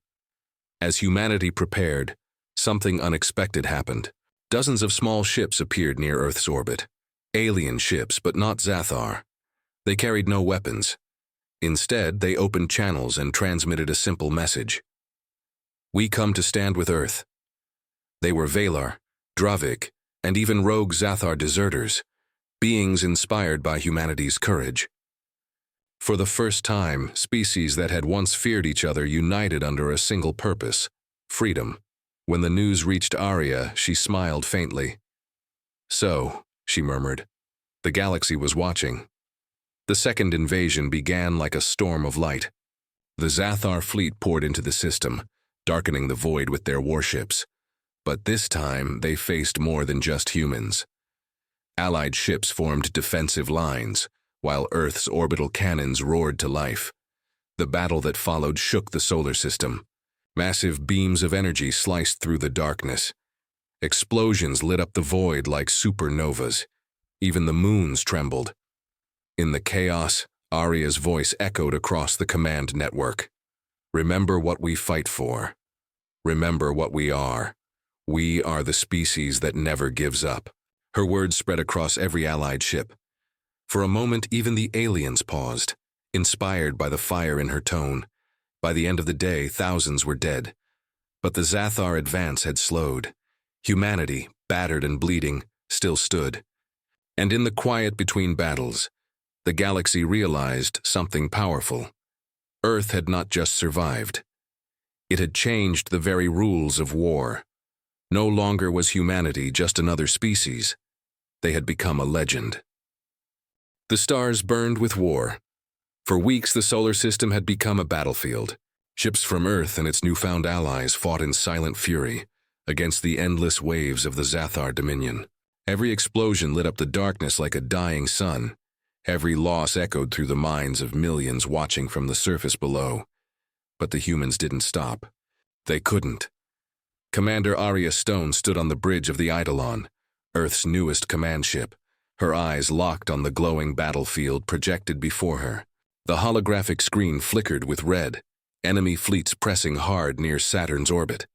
As humanity prepared, something unexpected happened. Dozens of small ships appeared near Earth's orbit. Alien ships, but not Zathar. They carried no weapons. Instead, they opened channels and transmitted a simple message. "We come to stand with Earth." They were Valar, Dravik, and even rogue Zathar deserters, beings inspired by humanity's courage. For the first time, species that had once feared each other united under a single purpose: freedom. When the news reached Arya, she smiled faintly. "So," she murmured, "the galaxy was watching." The second invasion began like a storm of light. The Zathar fleet poured into the system, darkening the void with their warships. But this time, they faced more than just humans. Allied ships formed defensive lines, while Earth's orbital cannons roared to life. The battle that followed shook the solar system. Massive beams of energy sliced through the darkness. Explosions lit up the void like supernovas. Even the moons trembled. In the chaos, Arya's voice echoed across the command network. "Remember what we fight for. Remember what we are. We are the species that never gives up." Her words spread across every Allied ship. For a moment, even the aliens paused, inspired by the fire in her tone. By the end of the day, thousands were dead. But the Zathar advance had slowed. Humanity, battered and bleeding, still stood. And in the quiet between battles, the galaxy realized something powerful. Earth had not just survived. It had changed the very rules of war. No longer was humanity just another species. They had become a legend. The stars burned with war. For weeks, the solar system had become a battlefield. Ships from Earth and its newfound allies fought in silent fury against the endless waves of the Zathar dominion. Every explosion lit up the darkness like a dying sun. Every loss echoed through the minds of millions watching from the surface below. But the humans didn't stop. They couldn't. Commander Arya Stone stood on the bridge of the Eidolon, Earth's newest command ship, her eyes locked on the glowing battlefield projected before her. The holographic screen flickered with red, enemy fleets pressing hard near Saturn's orbit.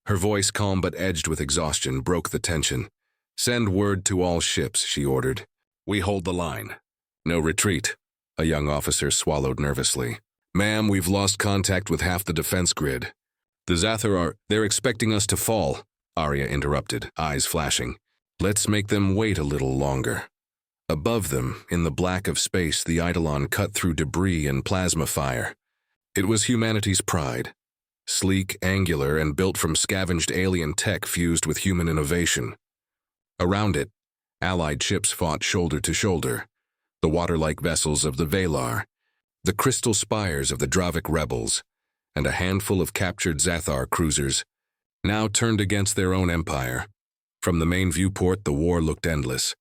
Her voice, calm but edged with exhaustion, broke the tension. "Send word to all ships," she ordered. "We hold the line. No retreat." A young officer swallowed nervously. "Ma'am, we've lost contact with half the defense grid." "The Zathar they're expecting us to fall," Arya interrupted, eyes flashing. "Let's make them wait a little longer." Above them, in the black of space, the Eidolon cut through debris and plasma fire. It was humanity's pride. Sleek, angular, and built from scavenged alien tech fused with human innovation. Around it, Allied ships fought shoulder to shoulder. The water-like vessels of the Valar, the crystal spires of the Dravic rebels, and a handful of captured Zathar cruisers, now turned against their own empire. From the main viewport, the war looked endless.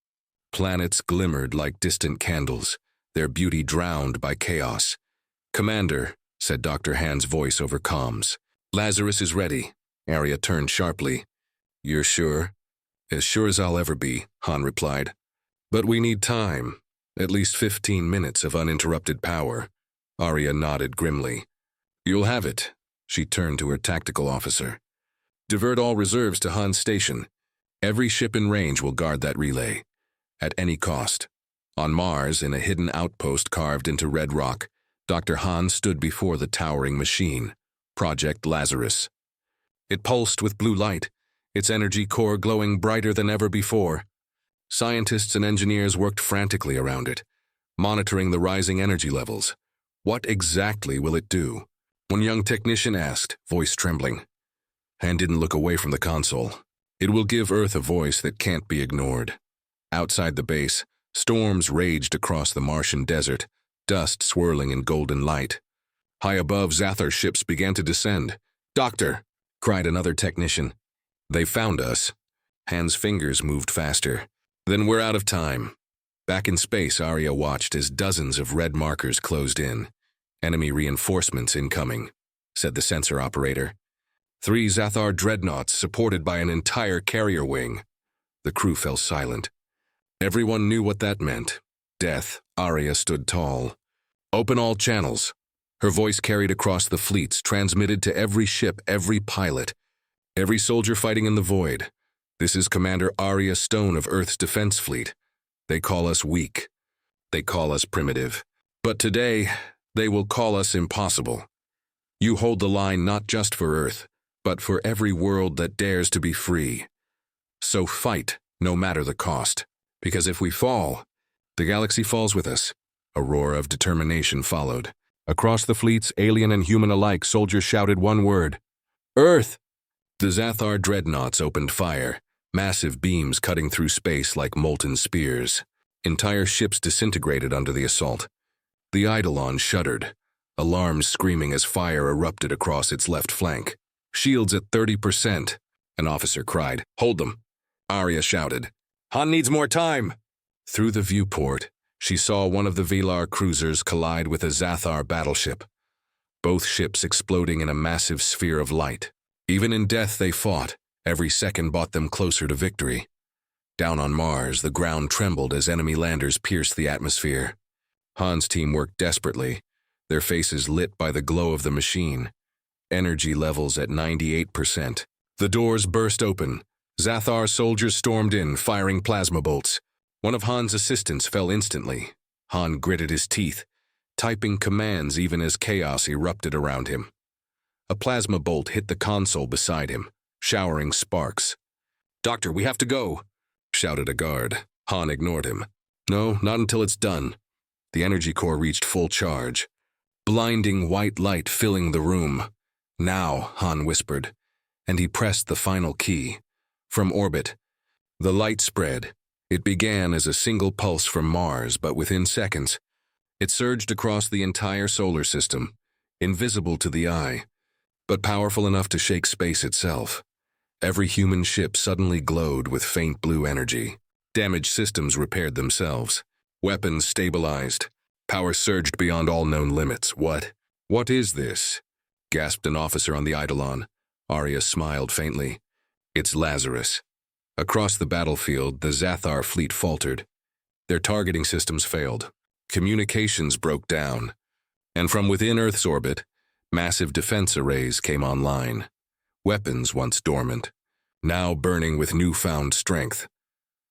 Planets glimmered like distant candles, their beauty drowned by chaos. "Commander," said Dr. Hand's voice over comms. "Lazarus is ready." Arya turned sharply. "You're sure?" "As sure as I'll ever be," Han replied. "But we need time, at least 15 minutes of uninterrupted power." Arya nodded grimly. "You'll have it." She turned to her tactical officer. "Divert all reserves to Han's station. Every ship in range will guard that relay, at any cost." On Mars, in a hidden outpost carved into red rock, Dr. Han stood before the towering machine, Project Lazarus. It pulsed with blue light, its energy core glowing brighter than ever before. Scientists and engineers worked frantically around it, monitoring the rising energy levels. What exactly will it do? One young technician asked, voice trembling. Han didn't look away from the console. "It will give Earth a voice that can't be ignored." Outside the base, storms raged across the Martian desert, dust swirling in golden light. High above, Zathar ships began to descend. "Doctor!" cried another technician. "They found us." Han's fingers moved faster. "Then we're out of time." Back in space, Arya watched as dozens of red markers closed in. "Enemy reinforcements incoming," said the sensor operator. 3 Zathar dreadnoughts supported by an entire carrier wing. The crew fell silent. Everyone knew what that meant. Death. Arya stood tall. "Open all channels." Her voice carried across the fleets, transmitted to every ship, every pilot, every soldier fighting in the void. "This is Commander Arya Stone of Earth's defense fleet. They call us weak. They call us primitive. But today, they will call us impossible. You hold the line not just for Earth, but for every world that dares to be free. So fight, no matter the cost. Because if we fall, the galaxy falls with us." A roar of determination followed. Across the fleets, alien and human alike, soldiers shouted one word: "Earth!" The Zathar dreadnoughts opened fire, massive beams cutting through space like molten spears. Entire ships disintegrated under the assault. The Eidolon shuddered, alarms screaming as fire erupted across its left flank. "Shields at 30%, an officer cried. "Hold them!" Arya shouted. "Han needs more time!" Through the viewport, she saw one of the Valar cruisers collide with a Zathar battleship, both ships exploding in a massive sphere of light. Even in death they fought. Every second brought them closer to victory. Down on Mars, the ground trembled as enemy landers pierced the atmosphere. Han's team worked desperately, their faces lit by the glow of the machine. Energy levels at 98%. The doors burst open. Zathar soldiers stormed in, firing plasma bolts. One of Han's assistants fell instantly. Han gritted his teeth, typing commands even as chaos erupted around him. A plasma bolt hit the console beside him, showering sparks. "Doctor, we have to go," shouted a guard. Han ignored him. "No, not until it's done." The energy core reached full charge. Blinding white light filling the room. "Now," Han whispered, and he pressed the final key. From orbit, the light spread, It began as a single pulse from Mars, but within seconds, it surged across the entire solar system, invisible to the eye, but powerful enough to shake space itself. Every human ship suddenly glowed with faint blue energy. Damaged systems repaired themselves. Weapons stabilized. Power surged beyond all known limits. What is this? Gasped an officer on the Eidolon. Arya smiled faintly. It's Lazarus. Across the battlefield, the Zathar fleet faltered. Their targeting systems failed. Communications broke down. And from within Earth's orbit, massive defense arrays came online. Weapons once dormant, now burning with newfound strength.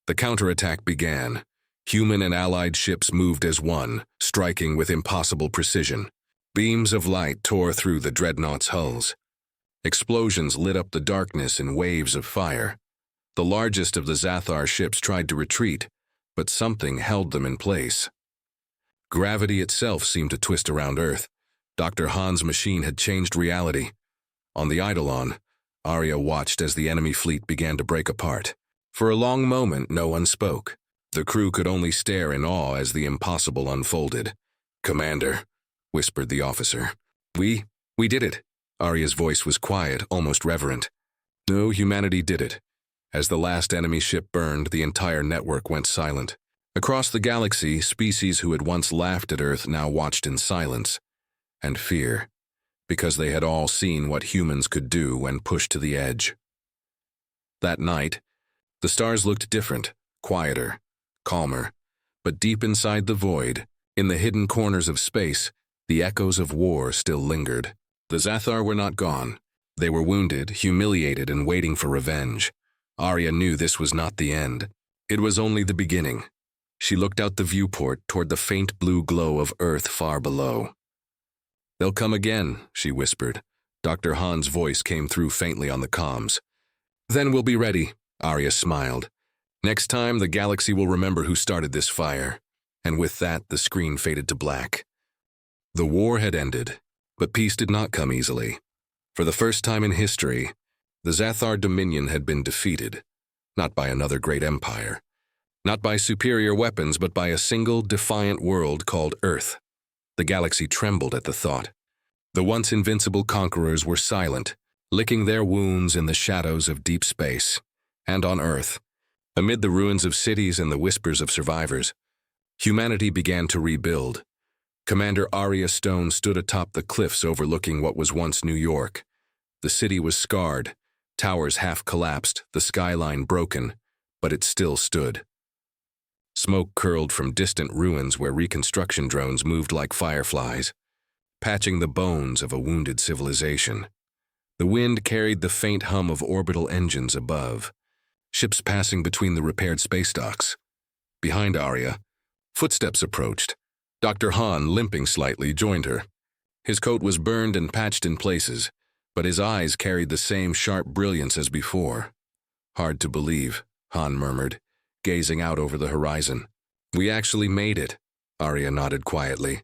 The counterattack began. Human and allied ships moved as one, striking with impossible precision. Beams of light tore through the dreadnought's hulls. Explosions lit up the darkness in waves of fire. The largest of the Zathar ships tried to retreat, but something held them in place. Gravity itself seemed to twist around Earth. Dr. Han's machine had changed reality. On the Eidolon, Arya watched as the enemy fleet began to break apart. For a long moment, no one spoke. The crew could only stare in awe as the impossible unfolded. "Commander," whispered the officer. We did it." Arya's voice was quiet, almost reverent. "No, humanity did it." As the last enemy ship burned, the entire network went silent. Across the galaxy, species who had once laughed at Earth now watched in silence and fear, because they had all seen what humans could do when pushed to the edge. That night, the stars looked different, quieter, calmer, but deep inside the void, in the hidden corners of space, the echoes of war still lingered. The Zathar were not gone. They were wounded, humiliated, and waiting for revenge. Arya knew this was not the end. It was only the beginning. She looked out the viewport toward the faint blue glow of Earth far below. "They'll come again," she whispered. Dr. Han's voice came through faintly on the comms. "Then we'll be ready," Arya smiled. "Next time, the galaxy will remember who started this fire." And with that, the screen faded to black. The war had ended, but peace did not come easily. For the first time in history, the Zathar Dominion had been defeated, not by another great empire, not by superior weapons, but by a single, defiant world called Earth. The galaxy trembled at the thought. The once invincible conquerors were silent, licking their wounds in the shadows of deep space. And on Earth, amid the ruins of cities and the whispers of survivors, humanity began to rebuild. Commander Arya Stone stood atop the cliffs overlooking what was once New York. The city was scarred, towers half collapsed, the skyline broken, but it still stood. Smoke curled from distant ruins where reconstruction drones moved like fireflies, patching the bones of a wounded civilization. The wind carried the faint hum of orbital engines above, ships passing between the repaired space docks. Behind Arya, footsteps approached. Dr. Han, limping slightly, joined her. His coat was burned and patched in places, but his eyes carried the same sharp brilliance as before. "Hard to believe," Han murmured, gazing out over the horizon. "We actually made it," Arya nodded quietly.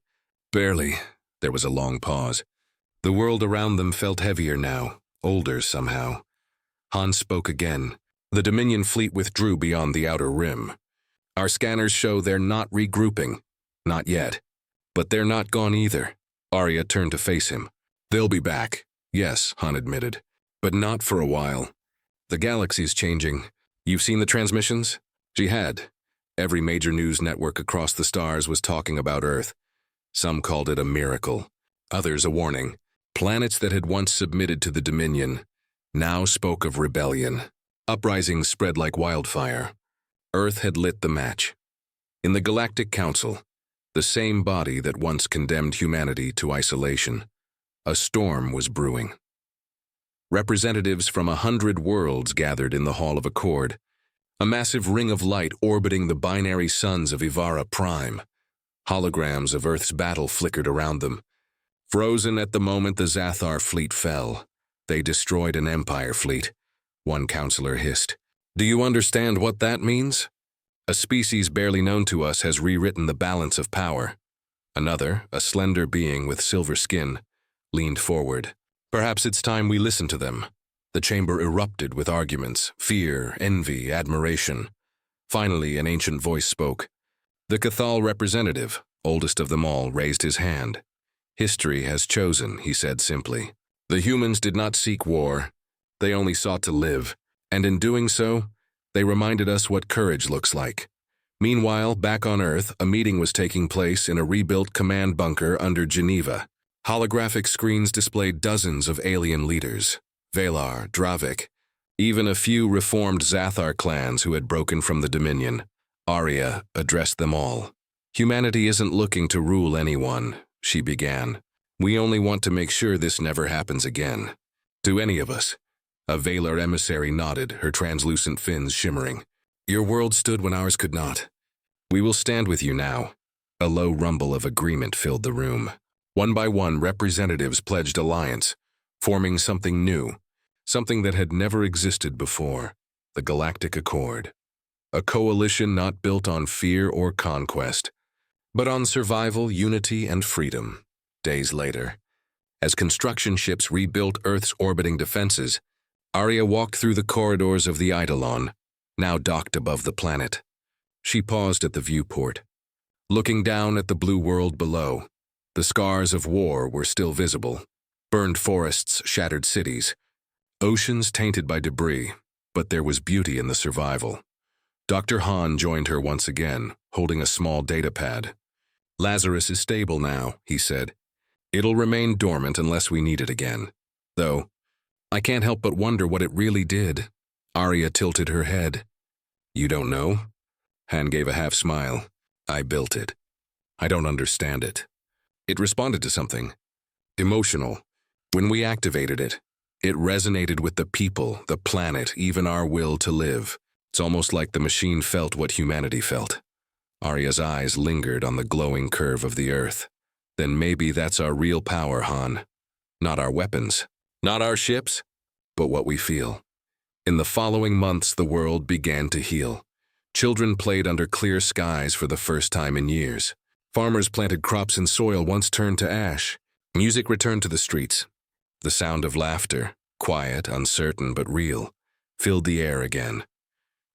"Barely." There was a long pause. The world around them felt heavier now, older somehow. Han spoke again. "The Dominion fleet withdrew beyond the outer rim. Our scanners show they're not regrouping. Not yet. But they're not gone either." Arya turned to face him. "They'll be back." "Yes," Han admitted. "But not for a while. The galaxy's changing. You've seen the transmissions?" She had. Every major news network across the stars was talking about Earth. Some called it a miracle, others a warning. Planets that had once submitted to the Dominion now spoke of rebellion. Uprisings spread like wildfire. Earth had lit the match. In the Galactic Council, the same body that once condemned humanity to isolation, a storm was brewing. Representatives from 100 worlds gathered in the Hall of Accord, a massive ring of light orbiting the binary suns of Ivara Prime. Holograms of Earth's battle flickered around them. Frozen at the moment the Zathar fleet fell. "They destroyed an Empire fleet," one counselor hissed. "Do you understand what that means? A species barely known to us has rewritten the balance of power." Another, a slender being with silver skin, leaned forward. "Perhaps it's time we listen to them." The chamber erupted with arguments, fear, envy, admiration. Finally, an ancient voice spoke. The Cathal representative, oldest of them all, raised his hand. History has chosen, he said simply. The humans did not seek war. They only sought to live, and in doing so, they reminded us what courage looks like. Meanwhile, back on Earth, a meeting was taking place in a rebuilt command bunker under Geneva. Holographic screens displayed dozens of alien leaders, Valar, Dravik, even a few reformed Zathar clans who had broken from the Dominion. Arya addressed them all. Humanity isn't looking to rule anyone, she began. We only want to make sure this never happens again. To any of us. A Valar emissary nodded, her translucent fins shimmering. Your world stood when ours could not. We will stand with you now. A low rumble of agreement filled the room. One by one, representatives pledged alliance, forming something new, something that had never existed before, the Galactic Accord. A coalition not built on fear or conquest, but on survival, unity, and freedom. Days later, as construction ships rebuilt Earth's orbiting defenses, Arya walked through the corridors of the Eidolon, now docked above the planet. She paused at the viewport. Looking down at the blue world below, the scars of war were still visible. Burned forests, shattered cities, oceans tainted by debris, but there was beauty in the survival. Dr. Hahn joined her once again, holding a small data pad. Lazarus is stable now, he said. It'll remain dormant unless we need it again. Though, I can't help but wonder what it really did. Arya tilted her head. You don't know? Han gave a half smile. I built it. I don't understand it. It responded to something. Emotional. When we activated it, it resonated with the people, the planet, even our will to live. It's almost like the machine felt what humanity felt. Arya's eyes lingered on the glowing curve of the Earth. Then maybe that's our real power, Han. Not our weapons, not our ships, but what we feel. In the following months, the world began to heal. Children played under clear skies for the first time in years. Farmers planted crops in soil once turned to ash. Music returned to the streets. The sound of laughter, quiet, uncertain, but real, filled the air again.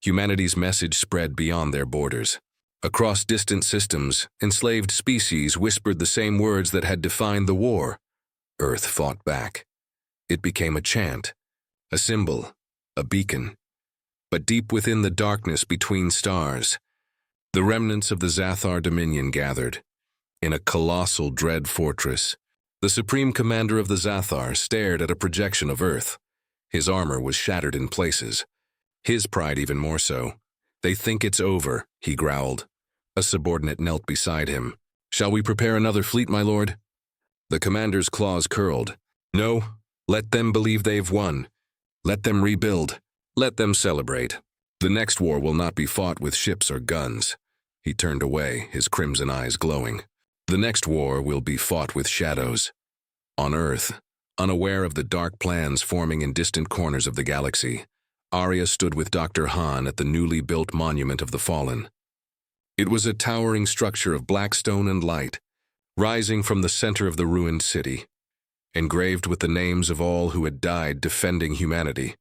Humanity's message spread beyond their borders. Across distant systems, enslaved species whispered the same words that had defined the war. Earth fought back. It became a chant, a symbol, a beacon. But deep within the darkness between stars, the remnants of the Zathar Dominion gathered. In a colossal dread fortress, the supreme commander of the Zathar stared at a projection of Earth. His armor was shattered in places. His pride even more so. They think it's over, he growled. A subordinate knelt beside him. Shall we prepare another fleet, my lord? The commander's claws curled. No, let them believe they've won. Let them rebuild. Let them celebrate. The next war will not be fought with ships or guns. He turned away, his crimson eyes glowing. The next war will be fought with shadows. On Earth, unaware of the dark plans forming in distant corners of the galaxy, Arya stood with Dr. Hahn at the newly built Monument of the Fallen. It was a towering structure of black stone and light, rising from the center of the ruined city. Engraved with the names of all who had died defending humanity,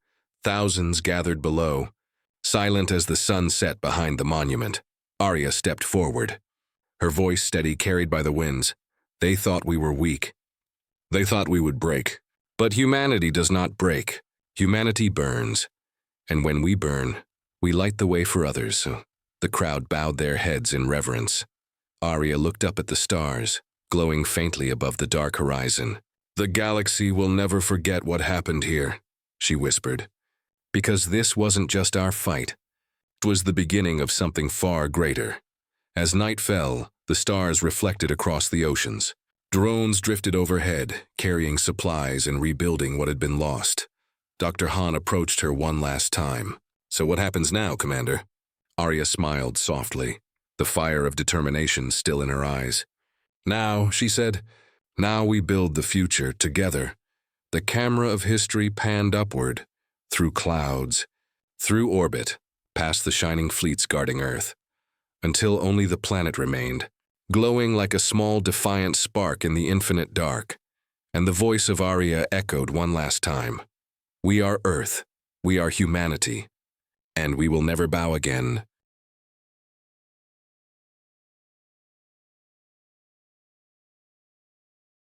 thousands gathered below. Silent as the sun set behind the monument, Arya stepped forward. Her voice steady, carried by the winds. They thought we were weak. They thought we would break. But humanity does not break. Humanity burns. And when we burn, we light the way for others. The crowd bowed their heads in reverence. Arya looked up at the stars, glowing faintly above the dark horizon. The galaxy will never forget what happened here, she whispered. Because this wasn't just our fight. It was the beginning of something far greater. As night fell, the stars reflected across the oceans. Drones drifted overhead, carrying supplies and rebuilding what had been lost. Dr. Hahn approached her one last time. So what happens now, Commander? Arya smiled softly, the fire of determination still in her eyes. Now, she said, now we build the future together. The camera of history panned upward, through clouds, through orbit, past the shining fleets guarding Earth, until only the planet remained, glowing like a small defiant spark in the infinite dark. And the voice of Arya echoed one last time. We are Earth, we are humanity, and we will never bow again,